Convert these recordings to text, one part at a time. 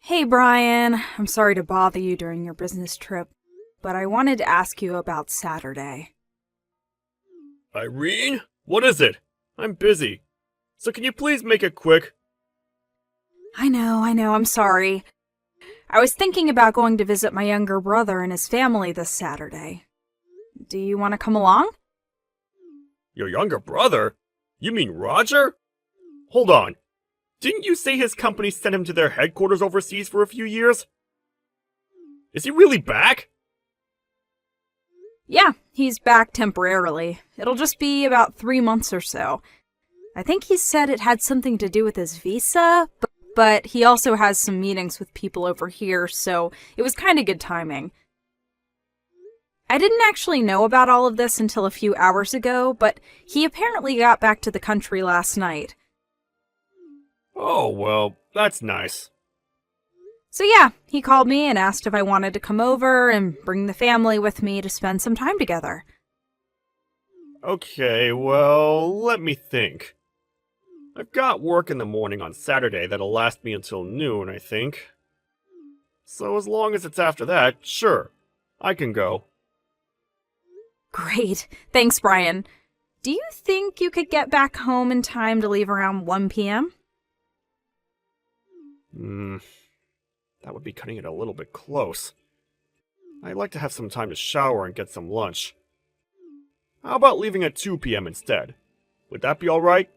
Hey Brian, I'm sorry to bother you during your business trip, but I wanted to ask you about Saturday. Irene? What is it? I'm busy. So can you please make it quick? I'm sorry. I was thinking about going to visit my younger brother and his family this Saturday. Do you want to come along? Your younger brother? You mean Roger? Hold on. Didn't you say his company sent him to their headquarters overseas for a few years? Is he really back? Yeah, he's back temporarily. It'll just be about 3 months or so. I think he said it had something to do with his visa, but he also has some meetings with people over here, so it was kind of good timing. I didn't actually know about all of this until a few hours ago, but he apparently got back to the country last night. Oh, well, that's nice. So yeah, he called me and asked if I wanted to come over and bring the family with me to spend some time together. Okay, well, let me think. I've got work in the morning on Saturday that'll last me until noon, I think. So as long as it's after that, sure, I can go. Great. Thanks, Brian. Do you think you could get back home in time to leave around 1 p.m.? That would be cutting it a little bit close. I'd like to have some time to shower and get some lunch. How about leaving at 2 p.m. instead? Would that be alright?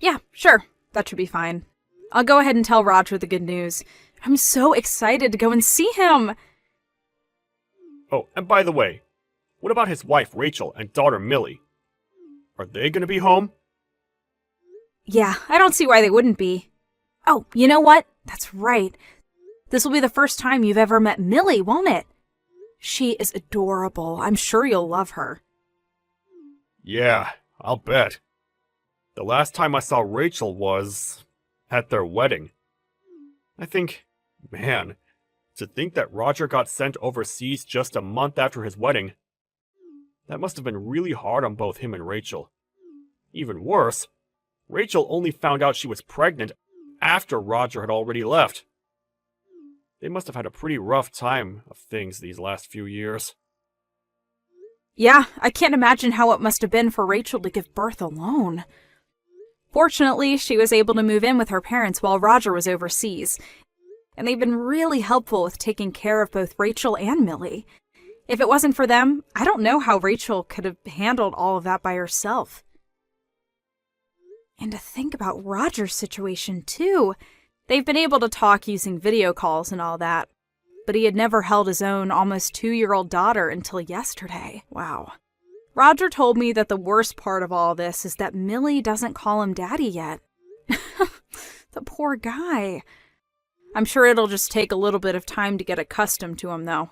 Yeah, sure. That should be fine. I'll go ahead and tell Roger the good news. I'm so excited to go and see him! Oh, and by the way, what about his wife Rachel and daughter Millie? Are they gonna be home? Yeah, I don't see why they wouldn't be. Oh, you know what? That's right. This will be the first time you've ever met Millie, won't it? She is adorable. I'm sure you'll love her. Yeah, I'll bet. The last time I saw Rachel was at their wedding. I think, man, to think that Roger got sent overseas just a month after his wedding. That must have been really hard on both him and Rachel. Even worse, Rachel only found out she was pregnant after Roger had already left. They must have had a pretty rough time of things these last few years. Yeah, I can't imagine how it must have been for Rachel to give birth alone. Fortunately, she was able to move in with her parents while Roger was overseas, and they've been really helpful with taking care of both Rachel and Millie. If it wasn't for them, I don't know how Rachel could have handled all of that by herself. And to think about Roger's situation, too. They've been able to talk using video calls and all that, but he had never held his own almost 2-year-old daughter until yesterday. Wow. Roger told me that the worst part of all this is that Millie doesn't call him daddy yet. The poor guy. I'm sure it'll just take a little bit of time to get accustomed to him, though.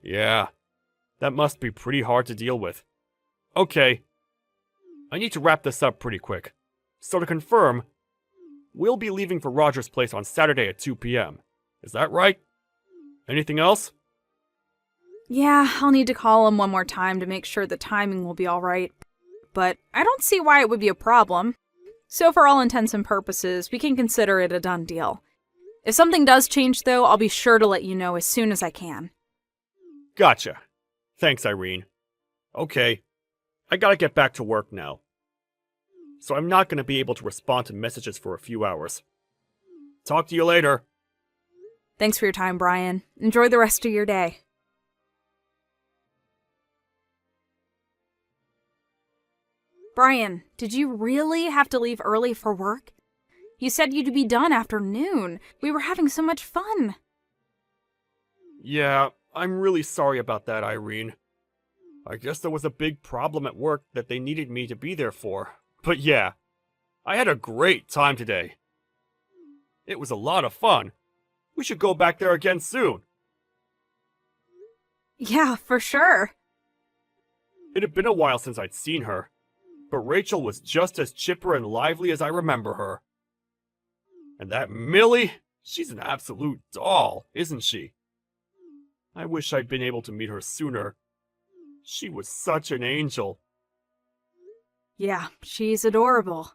Yeah, that must be pretty hard to deal with. Okay, I need to wrap this up pretty quick. So to confirm, we'll be leaving for Roger's place on Saturday at 2 p.m. Is that right? Anything else? Yeah, I'll need to call him one more time to make sure the timing will be alright. But I don't see why it would be a problem. So for all intents and purposes, we can consider it a done deal. If something does change, though, I'll be sure to let you know as soon as I can. Gotcha. Thanks, Irene. Okay, I gotta get back to work now. So I'm not gonna be able to respond to messages for a few hours. Talk to you later. Thanks for your time, Brian. Enjoy the rest of your day. Brian, did you really have to leave early for work? You said you'd be done after noon. We were having so much fun. Yeah, I'm really sorry about that, Irene. I guess there was a big problem at work that they needed me to be there for. But yeah, I had a great time today. It was a lot of fun. We should go back there again soon. Yeah, for sure. It had been a while since I'd seen her, but Rachel was just as chipper and lively as I remember her. And that Millie, she's an absolute doll, isn't she? I wish I'd been able to meet her sooner. She was such an angel. Yeah, she's adorable.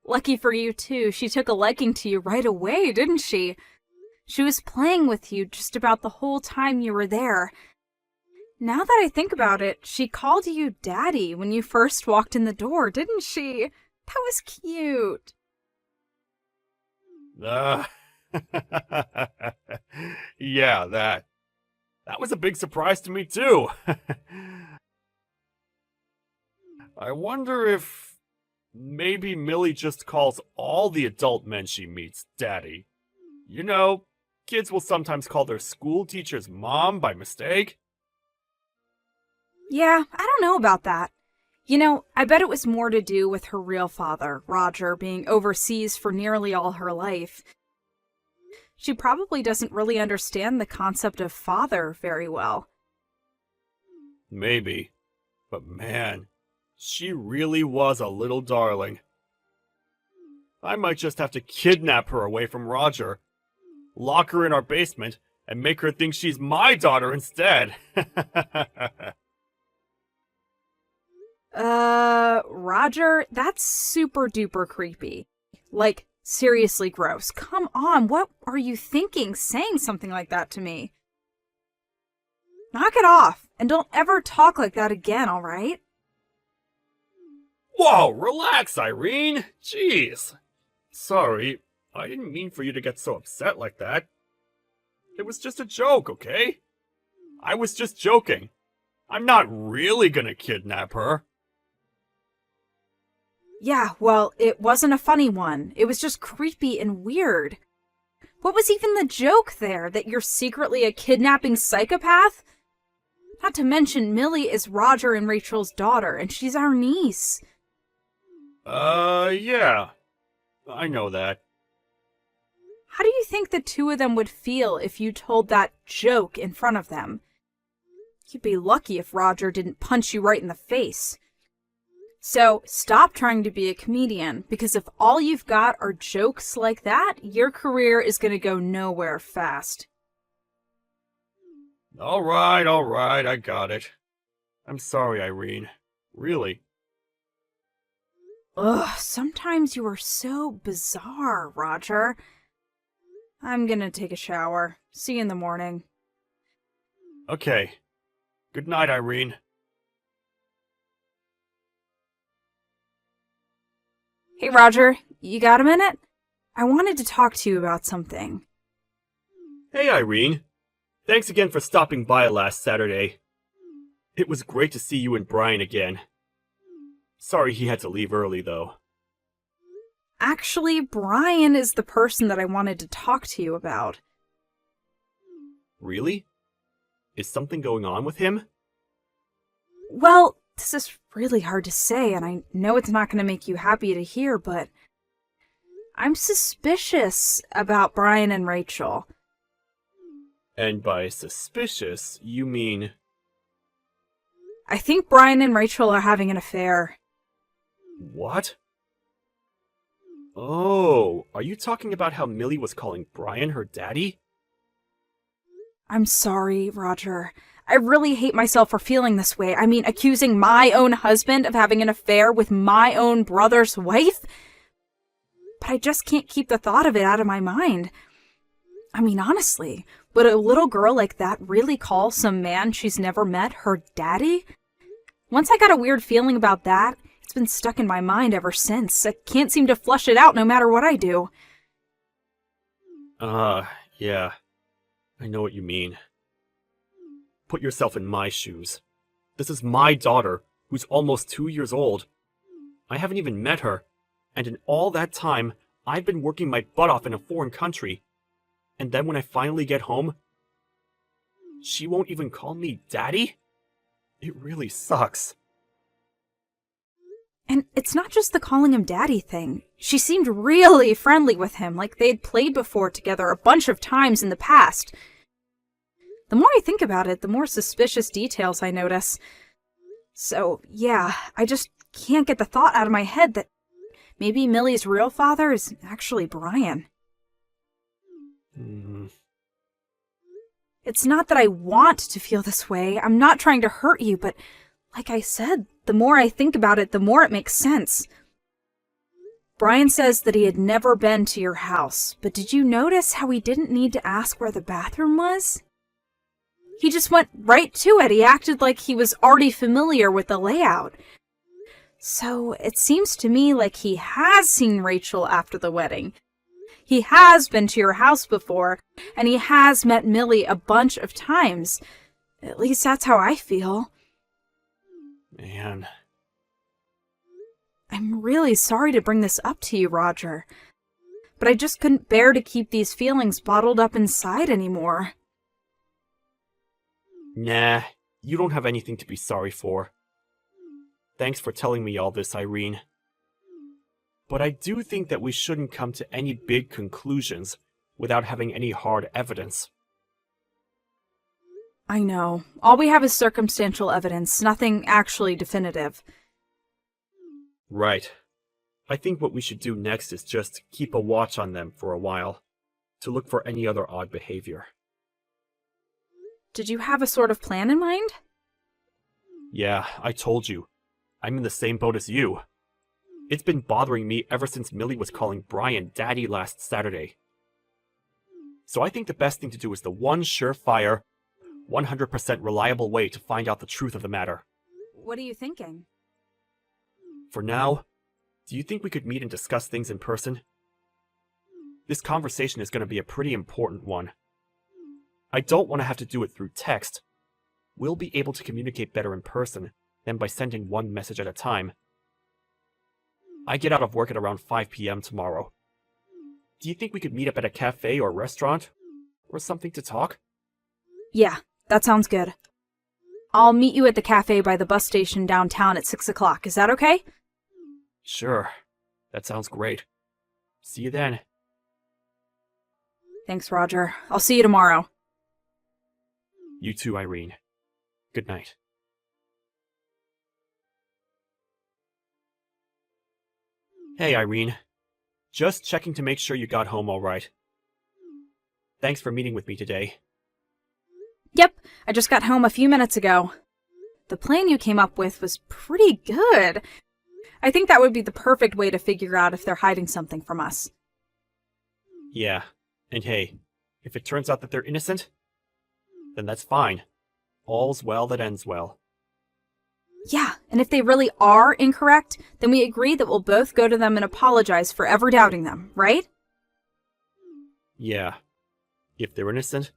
Lucky for you, too, she took a liking to you right away, didn't she? She was playing with you just about the whole time you were there. Now that I think about it, she called you Daddy when you first walked in the door, didn't she? That was cute. Yeah, that was a big surprise to me, too. I wonder if maybe Millie just calls all the adult men she meets Daddy. You know, kids will sometimes call their school teachers Mom by mistake. Yeah, I don't know about that. You know, I bet it was more to do with her real father, Roger, being overseas for nearly all her life. She probably doesn't really understand the concept of father very well. Maybe. But man, she really was a little darling. I might just have to kidnap her away from Roger, lock her in our basement, and make her think she's my daughter instead. Roger, that's super duper creepy. Like, seriously gross. Come on, what are you thinking saying something like that to me? Knock it off, and don't ever talk like that again, alright? Whoa, relax, Irene! Jeez! Sorry, I didn't mean for you to get so upset like that. It was just a joke, okay? I was just joking. I'm not really gonna kidnap her. Yeah, well, it wasn't a funny one. It was just creepy and weird. What was even the joke there? That you're secretly a kidnapping psychopath? Not to mention, Millie is Roger and Rachel's daughter, and she's our niece. Yeah. I know that. How do you think the two of them would feel if you told that joke in front of them? You'd be lucky if Roger didn't punch you right in the face. So, stop trying to be a comedian, because if all you've got are jokes like that, your career is going to go nowhere fast. Alright, I got it. I'm sorry, Irene. Really. Ugh, sometimes you are so bizarre, Roger. I'm gonna take a shower. See you in the morning. Okay. Good night, Irene. Hey, Roger, you got a minute? I wanted to talk to you about something. Hey, Irene. Thanks again for stopping by last Saturday. It was great to see you and Brian again. Sorry he had to leave early, though. Actually, Brian is the person that I wanted to talk to you about. Really? Is something going on with him? Well, this is really hard to say, and I know it's not going to make you happy to hear, but I'm suspicious about Brian and Rachel. And by suspicious, you mean... I think Brian and Rachel are having an affair. What? Oh, are you talking about how Millie was calling Brian her daddy? I'm sorry, Roger. I really hate myself for feeling this way. I mean, accusing my own husband of having an affair with my own brother's wife? But I just can't keep the thought of it out of my mind. I mean, honestly, would a little girl like that really call some man she's never met her daddy? Once I got a weird feeling about that, it's been stuck in my mind ever since. I can't seem to flush it out no matter what I do. Yeah. I know what you mean. Put yourself in my shoes. This is my daughter, who's almost 2 years old. I haven't even met her, and in all that time, I've been working my butt off in a foreign country. And then when I finally get home, she won't even call me daddy? It really sucks. And it's not just the calling him daddy thing. She seemed really friendly with him, like they'd played before together a bunch of times in the past. The more I think about it, the more suspicious details I notice. So, yeah, I just can't get the thought out of my head that maybe Millie's real father is actually Brian. It's not that I want to feel this way. I'm not trying to hurt you, but like I said, the more I think about it, the more it makes sense. Brian says that he had never been to your house, but did you notice how he didn't need to ask where the bathroom was? He just went right to it. He acted like he was already familiar with the layout. So it seems to me like he has seen Rachel after the wedding. He has been to your house before, and he has met Millie a bunch of times. At least that's how I feel. Man. I'm really sorry to bring this up to you, Roger. But I just couldn't bear to keep these feelings bottled up inside anymore. Nah, you don't have anything to be sorry for. Thanks for telling me all this, Irene. But I do think that we shouldn't come to any big conclusions without having any hard evidence. I know. All we have is circumstantial evidence, nothing actually definitive. Right. I think what we should do next is just keep a watch on them for a while, to look for any other odd behavior. Did you have a sort of plan in mind? Yeah, I told you. I'm in the same boat as you. It's been bothering me ever since Millie was calling Brian Daddy last Saturday. So I think the best thing to do is the one surefire, 100% reliable way to find out the truth of the matter. What are you thinking? For now, do you think we could meet and discuss things in person? This conversation is going to be a pretty important one. I don't want to have to do it through text. We'll be able to communicate better in person than by sending one message at a time. I get out of work at around 5 p.m. tomorrow. Do you think we could meet up at a cafe or restaurant? Or something to talk? Yeah, that sounds good. I'll meet you at the cafe by the bus station downtown at 6 o'clock. Is that okay? Sure. That sounds great. See you then. Thanks, Roger. I'll see you tomorrow. You too, Irene. Good night. Hey, Irene. Just checking to make sure you got home all right. Thanks for meeting with me today. Yep, I just got home a few minutes ago. The plan you came up with was pretty good. I think that would be the perfect way to figure out if they're hiding something from us. Yeah, and hey, if it turns out that they're innocent, then that's fine. All's well that ends well. Yeah, and if they really are incorrect, then we agree that we'll both go to them and apologize for ever doubting them, right? Yeah. If they're innocent,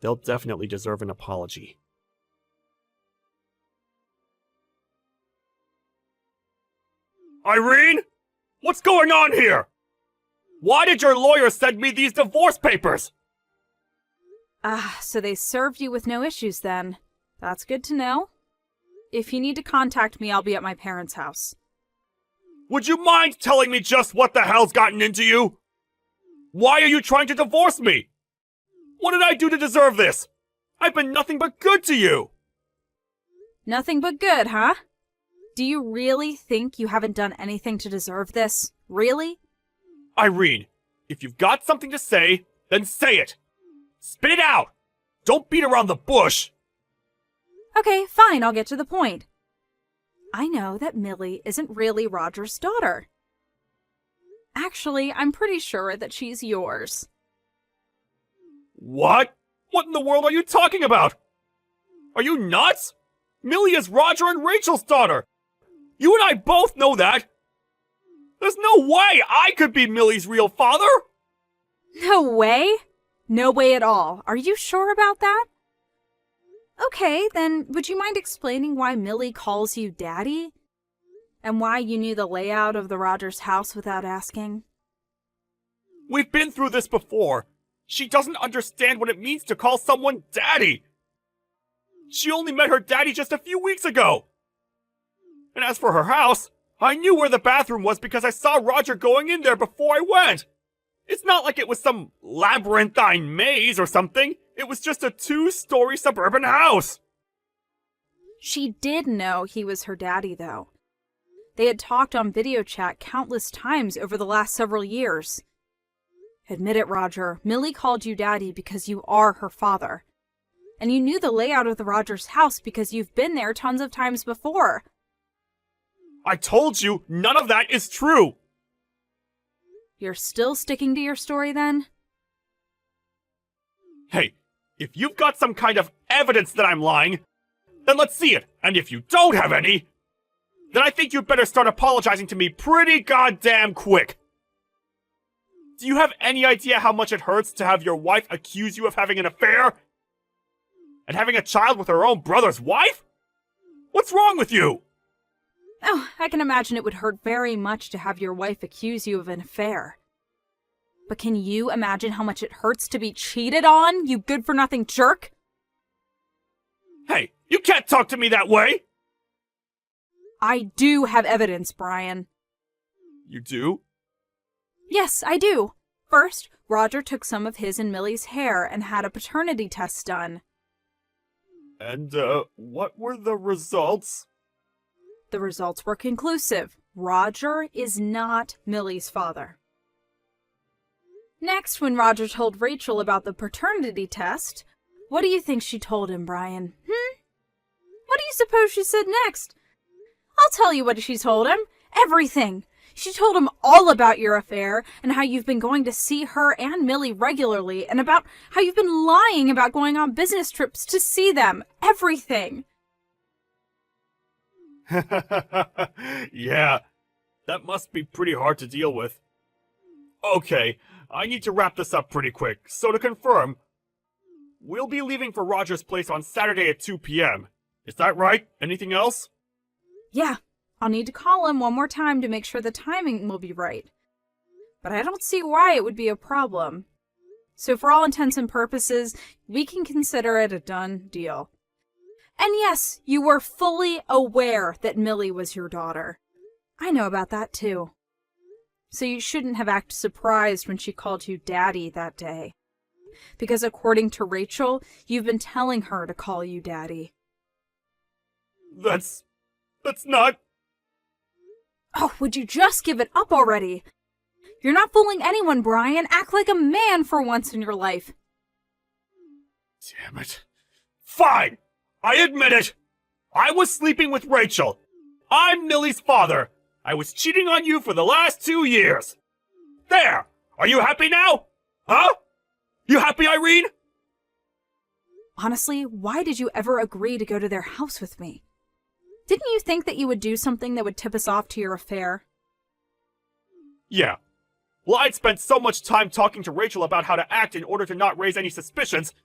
they'll definitely deserve an apology. Irene? What's going on here? Why did your lawyer send me these divorce papers? So they served you with no issues then. That's good to know. If you need to contact me, I'll be at my parents' house. Would you mind telling me just what the hell's gotten into you? Why are you trying to divorce me? What did I do to deserve this? I've been nothing but good to you. Nothing but good, huh? Do you really think you haven't done anything to deserve this? Really? Irene, if you've got something to say, then say it. Spit it out. Don't beat around the bush. Okay, fine, I'll get to the point. I know that Millie isn't really Roger's daughter. Actually, I'm pretty sure that she's yours. What? What in the world are you talking about? Are you nuts? Millie is Roger and Rachel's daughter. You and I both know that. There's no way I could be Millie's real father. No way? No way at all. Are you sure about that? Okay, then would you mind explaining why Millie calls you Daddy? And why you knew the layout of the Rogers house without asking? We've been through this before. She doesn't understand what it means to call someone Daddy. She only met her daddy just a few weeks ago. And as for her house, I knew where the bathroom was because I saw Roger going in there before I went. It's not like it was some labyrinthine maze or something. It was just a 2-story suburban house. She did know he was her daddy, though. They had talked on video chat countless times over the last several years. Admit it, Roger, Millie called you Daddy because you are her father. And you knew the layout of the Rogers house because you've been there tons of times before. I told you none of that is true. You're still sticking to your story then? Hey, if you've got some kind of evidence that I'm lying, then let's see it. And if you don't have any, then I think you'd better start apologizing to me pretty goddamn quick. Do you have any idea how much it hurts to have your wife accuse you of having an affair? And having a child with her own brother's wife? What's wrong with you? Oh, I can imagine it would hurt very much to have your wife accuse you of an affair. But can you imagine how much it hurts to be cheated on, you good-for-nothing jerk? Hey, you can't talk to me that way! I do have evidence, Brian. You do? Yes, I do. First, Roger took some of his and Millie's hair and had a paternity test done. And, what were the results? The results were conclusive. Roger is not Millie's father. Next, when Roger told Rachel about the paternity test, what do you think she told him, Brian? What do you suppose she said next? I'll tell you what she told him. Everything. She told him all about your affair and how you've been going to see her and Millie regularly and about how you've been lying about going on business trips to see them. Everything. Yeah, that must be pretty hard to deal with. Okay, I need to wrap this up pretty quick, so to confirm, we'll be leaving for Roger's place on Saturday at 2 p.m. Is that right? Anything else? Yeah, I'll need to call him one more time to make sure the timing will be right. But I don't see why it would be a problem. So for all intents and purposes, we can consider it a done deal. And yes, you were fully aware that Millie was your daughter. I know about that too. So you shouldn't have acted surprised when she called you Daddy that day. Because according to Rachel, you've been telling her to call you Daddy. That's not... Oh, would you just give it up already? You're not fooling anyone, Brian. Act like a man for once in your life. Damn it. Fine! I admit it! I was sleeping with Rachel. I'm Millie's father. I was cheating on you for the last 2 years. There! Are you happy now? Huh? You happy, Irene? Honestly, why did you ever agree to go to their house with me? Didn't you think that you would do something that would tip us off to your affair? Yeah. Well, I'd spent so much time talking to Rachel about how to act in order to not raise any suspicions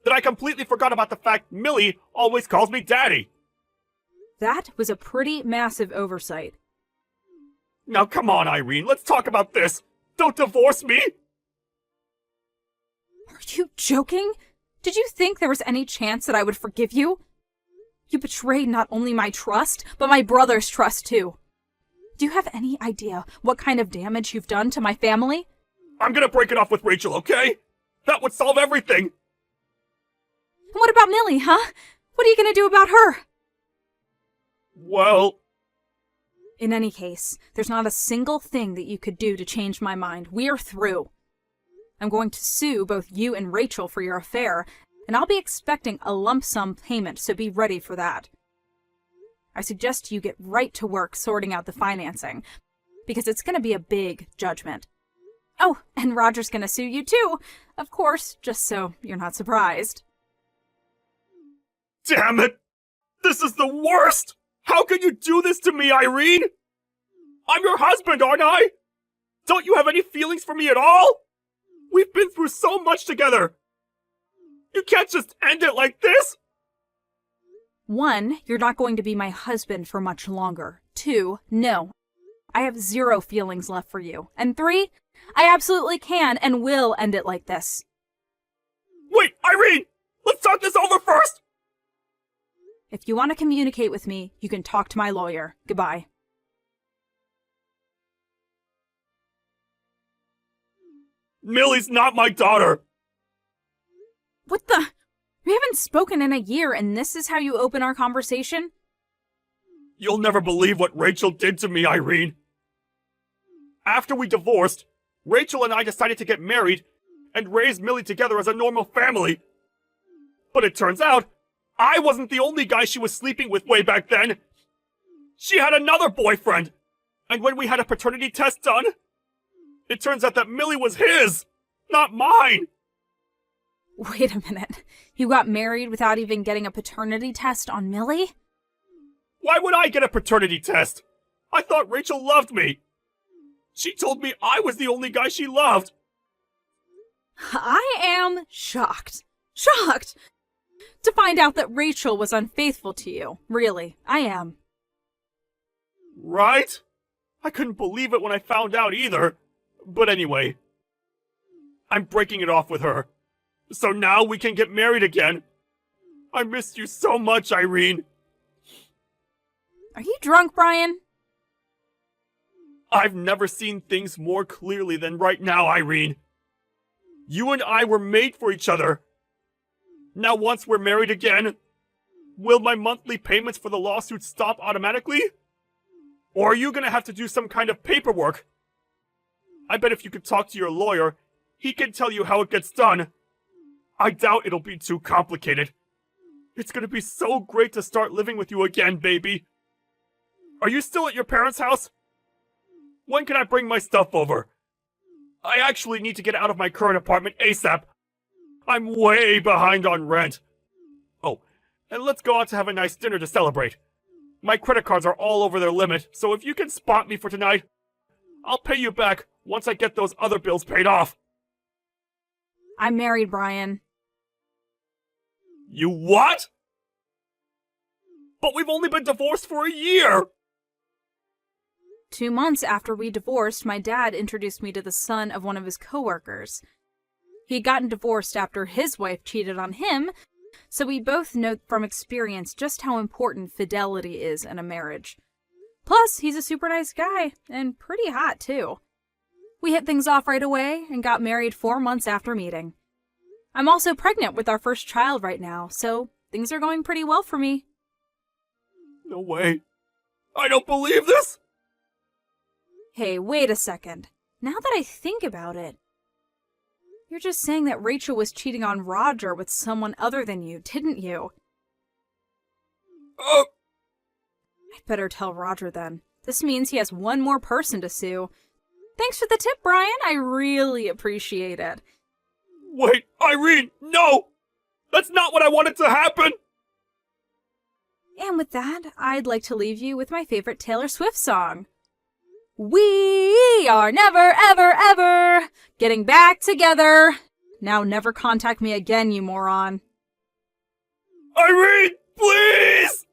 that I completely forgot about the fact Millie always calls me Daddy. That was a pretty massive oversight. Now come on, Irene, let's talk about this. Don't divorce me! Are you joking? Did you think there was any chance that I would forgive you? You betrayed not only my trust, but my brother's trust too. Do you have any idea what kind of damage you've done to my family? I'm gonna break it off with Rachel, okay? That would solve everything! And what about Millie, huh? What are you gonna do about her? Well... In any case, there's not a single thing that you could do to change my mind. We're through. I'm going to sue both you and Rachel for your affair, and I'll be expecting a lump sum payment, so be ready for that. I suggest you get right to work sorting out the financing, because it's going to be a big judgment. Oh, and Roger's going to sue you too, of course, just so you're not surprised. Damn it! This is the worst! How can you do this to me, Irene? I'm your husband, aren't I? Don't you have any feelings for me at all? We've been through so much together. You can't just end it like this! 1, you're not going to be my husband for much longer. 2, no. I have 0 feelings left for you. And 3, I absolutely can and will end it like this. Wait, Irene! Let's talk this over first! If you want to communicate with me, you can talk to my lawyer. Goodbye. Millie's not my daughter! What the? We haven't spoken in a year, and this is how you open our conversation? You'll never believe what Rachel did to me, Irene. After we divorced, Rachel and I decided to get married and raise Millie together as a normal family. But it turns out, I wasn't the only guy she was sleeping with way back then. She had another boyfriend. And when we had a paternity test done, It turns out that Millie was his, not mine! Wait a minute. You got married without even getting a paternity test on Millie? Why would I get a paternity test? I thought Rachel loved me. She told me I was the only guy she loved. I am shocked. Shocked! To find out that Rachel was unfaithful to you. Really, I am. Right? I couldn't believe it when I found out either. But anyway, I'm breaking it off with her. So now we can get married again. I missed you so much, Irene. Are you drunk, Brian? I've never seen things more clearly than right now, Irene. You and I were made for each other. Now once we're married again, will my monthly payments for the lawsuit stop automatically? Or are you gonna have to do some kind of paperwork? I bet if you could talk to your lawyer, he can tell you how it gets done. I doubt it'll be too complicated. It's gonna be so great to start living with you again, baby. Are you still at your parents' house? When can I bring my stuff over? I actually need to get out of my current apartment ASAP. I'm way behind on rent. Oh, and let's go out to have a nice dinner to celebrate. My credit cards are all over their limit, so if you can spot me for tonight, I'll pay you back once I get those other bills paid off. I'm married, Brian. You what? But we've only been divorced for a year! 2 months after we divorced, my dad introduced me to the son of one of his coworkers. He'd gotten divorced after his wife cheated on him, so we both know from experience just how important fidelity is in a marriage. Plus, he's a super nice guy, and pretty hot, too. We hit things off right away and got married 4 months after meeting. I'm also pregnant with our first child right now, so things are going pretty well for me. No way. I don't believe this! Hey, wait a second. Now that I think about it, you're just saying that Rachel was cheating on Roger with someone other than you, didn't you? I'd better tell Roger then. This means he has one more person to sue. Thanks for the tip, Brian. I really appreciate it. Wait, Irene, no! That's not what I wanted to happen! And with that, I'd like to leave you with my favorite Taylor Swift song. We are never, ever, ever getting back together. Now never contact me again, you moron. Irene, please!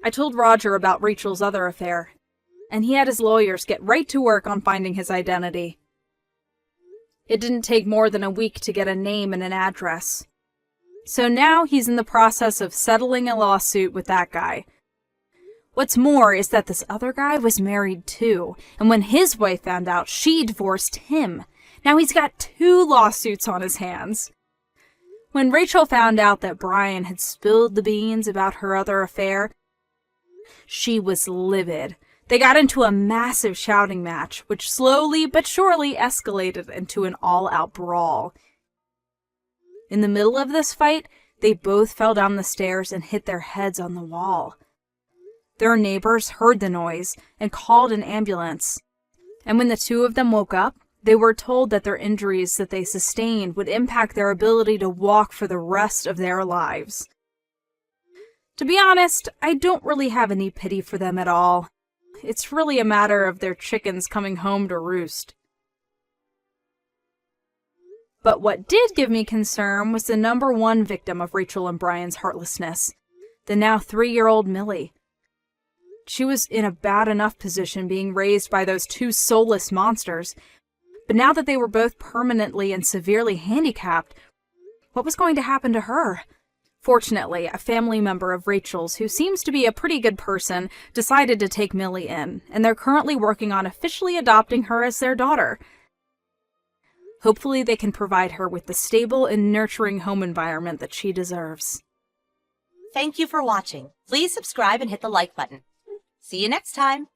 I told Roger about Rachel's other affair, and he had his lawyers get right to work on finding his identity. It didn't take more than a week to get a name and an address. So now he's in the process of settling a lawsuit with that guy. What's more is that this other guy was married too, and when his wife found out, she divorced him. Now he's got 2 lawsuits on his hands. When Rachel found out that Brian had spilled the beans about her other affair, she was livid. They got into a massive shouting match, which slowly but surely escalated into an all-out brawl. In the middle of this fight, they both fell down the stairs and hit their heads on the wall. Their neighbors heard the noise and called an ambulance. And when the 2 of them woke up, they were told that their injuries that they sustained would impact their ability to walk for the rest of their lives. To be honest, I don't really have any pity for them at all. It's really a matter of their chickens coming home to roost. But what did give me concern was the number 1 victim of Rachel and Brian's heartlessness, the now 3-year-old Millie. She was in a bad enough position being raised by those 2 soulless monsters, but now that they were both permanently and severely handicapped, what was going to happen to her? Fortunately, a family member of Rachel's, who seems to be a pretty good person, decided to take Millie in, and they're currently working on officially adopting her as their daughter. Hopefully they can provide her with the stable and nurturing home environment that she deserves. Thank you for watching. Please subscribe and hit the like button. See you next time.